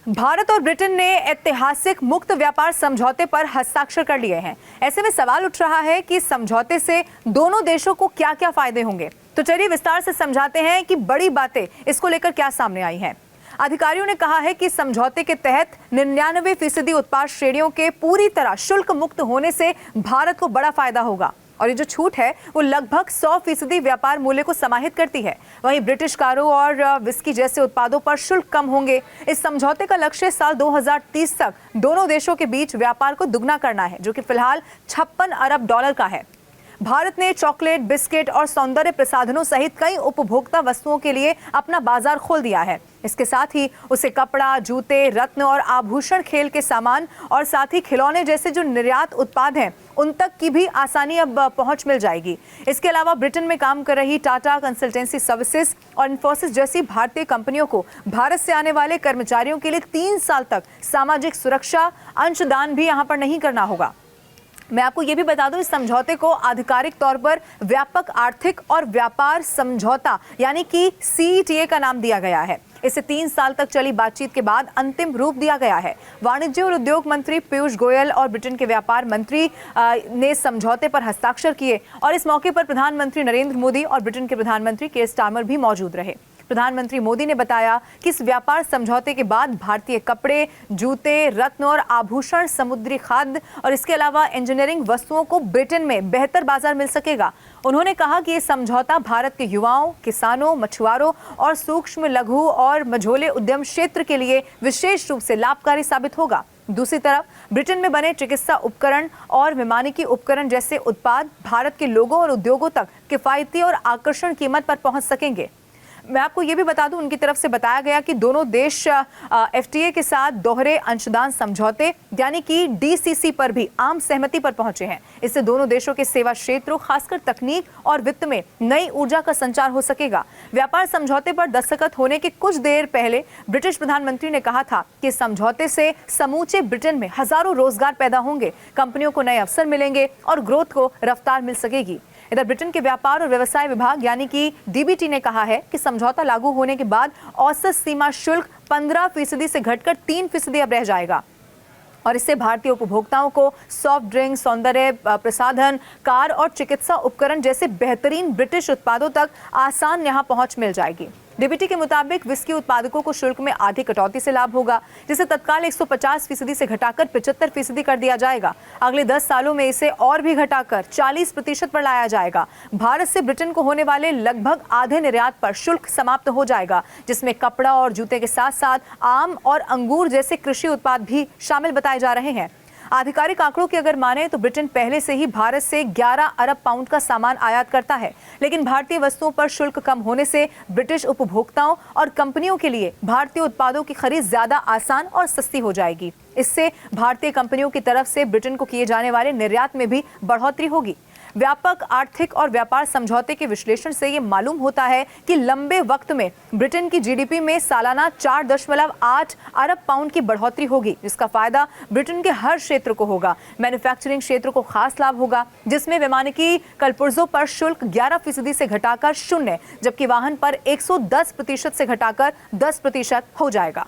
भारत और ब्रिटेन ने ऐतिहासिक मुक्त व्यापार समझौते पर हस्ताक्षर कर लिए हैं। ऐसे में सवाल उठ रहा है कि समझौते से दोनों देशों को क्या-क्या फायदे होंगे। तो चलिए विस्तार से समझाते हैं कि बड़ी बातें इसको लेकर क्या सामने आई हैं। अधिकारियों ने कहा है कि समझौते के तहत 99% उत्पाद श्रेणियों के पूरी तरह शुल्क मुक्त होने से भारत को बड़ा फायदा होगा और ये जो छूट है वो लगभग 100% व्यापार मूल्य को समाहित करती है। वहीं ब्रिटिश कारों और विस्की जैसे उत्पादों पर शुल्क कम होंगे। इस समझौते का लक्ष्य साल 2030 तक दोनों देशों के बीच व्यापार को दुगना करना है, जो कि फिलहाल $56 अरब का है। भारत ने चॉकलेट, बिस्किट और सौंदर्य प्रसाधनों सहित कई उपभोक्ता वस्तुओं के लिए अपना बाजार खोल दिया है। इसके साथ ही उसे कपड़ा, जूते, रत्न और आभूषण, खेल के सामान और साथ ही खिलौने जैसे जो निर्यात उत्पाद हैं उन तक की भी आसानी अब पहुंच मिल जाएगी। इसके अलावा ब्रिटेन में काम कर रही टाटा कंसल्टेंसी सर्विसेज और इन्फोसिस जैसी भारतीय कंपनियों को भारत से आने वाले कर्मचारियों के लिए 3 साल तक सामाजिक सुरक्षा अंशदान भी यहां पर नहीं करना होगा। मैं आपको ये भी बता दूं, इस समझौते को आधिकारिक तौर पर व्यापक आर्थिक और व्यापार समझौता यानी कि CETA का नाम दिया गया है। इसे 3 साल तक चली बातचीत के बाद अंतिम रूप दिया गया है। वाणिज्य और उद्योग मंत्री पीयूष गोयल और ब्रिटेन के व्यापार मंत्री ने समझौते पर हस्ताक्षर किए और इस मौके पर प्रधानमंत्री नरेंद्र मोदी और ब्रिटेन के प्रधानमंत्री केयर स्टारमर भी मौजूद रहे। प्रधानमंत्री मोदी ने बताया कि इस व्यापार समझौते के बाद भारतीय कपड़े, जूते, रत्न और आभूषण, समुद्री खाद्य और इसके अलावा इंजीनियरिंग वस्तुओं को ब्रिटेन में बेहतर बाजार मिल सकेगा। उन्होंने कहा कि ये समझौता भारत के युवाओं, किसानों, मछुआरों और सूक्ष्म, लघु और मझोले उद्यम क्षेत्र के लिए विशेष रूप से लाभकारी साबित होगा। दूसरी तरफ ब्रिटेन में बने चिकित्सा उपकरण और विमानिकी उपकरण जैसे उत्पाद भारत के लोगों और उद्योगों तक किफायती और आकर्षण कीमत पर पहुंच सकेंगे। मैं आपको ये भी बता दूं, उनकी तरफ से बताया गया कि दोनों देश FTA के साथ दोहरे अंशदान समझौते यानी कि DCC पर भी आम सहमति पर पहुंचे हैं। इससे दोनों देशों के सेवा क्षेत्रों, खासकर तकनीक और वित्त में नई ऊर्जा का संचार हो सकेगा। व्यापार समझौते पर दस्तखत होने के कुछ देर पहले ब्रिटिश प्रधानमंत्री ने कहा था कि समझौते से समूचे ब्रिटेन में हजारों रोजगार पैदा होंगे, कंपनियों को नए अवसर मिलेंगे और ग्रोथ को रफ्तार मिल सकेगी। इधर ब्रिटेन के व्यापार और व्यवसाय विभाग यानी कि DBT ने कहा है कि समझौता लागू होने के बाद औसत सीमा शुल्क 15% से घटकर 3% अब रह जाएगा और इससे भारतीय उपभोक्ताओं को सॉफ्ट ड्रिंक, सौंदर्य प्रसाधन, कार और चिकित्सा उपकरण जैसे बेहतरीन ब्रिटिश उत्पादों तक आसान यहां पहुंच मिल जाएगी। DBT के मुताबिक विस्की उत्पादकों को शुल्क में आधी कटौती से लाभ होगा, जिसे तत्काल 150% से घटाकर 75% कर दिया जाएगा। अगले 10 सालों में इसे और भी घटाकर 40% पर लाया जाएगा। भारत से ब्रिटेन को होने वाले लगभग आधे निर्यात पर शुल्क समाप्त हो जाएगा, जिसमें कपड़ा और जूते के साथ साथ आम और अंगूर जैसे कृषि उत्पाद भी शामिल बताए जा रहे हैं। आधिकारिक आंकड़ों की अगर माने तो ब्रिटेन पहले से ही भारत से 11 अरब पाउंड का सामान आयात करता है, लेकिन भारतीय वस्तुओं पर शुल्क कम होने से ब्रिटिश उपभोक्ताओं और कंपनियों के लिए भारतीय उत्पादों की खरीद ज्यादा आसान और सस्ती हो जाएगी। इससे भारतीय कंपनियों की तरफ से ब्रिटेन को किए जाने वाले निर्यात में भी बढ़ोतरी होगी। व्यापक आर्थिक और व्यापार समझौते के विश्लेषण से ये मालूम होता है कि लंबे वक्त में ब्रिटेन की GDP में सालाना 4.8 अरब पाउंड की बढ़ोतरी होगी, जिसका फायदा ब्रिटेन के हर क्षेत्र को होगा। मैन्युफैक्चरिंग क्षेत्र को खास लाभ होगा, जिसमें विमानिकी कलपुर्जों पर शुल्क 11% से घटाकर 0, जबकि वाहन पर 110% से घटाकर 10% हो जाएगा।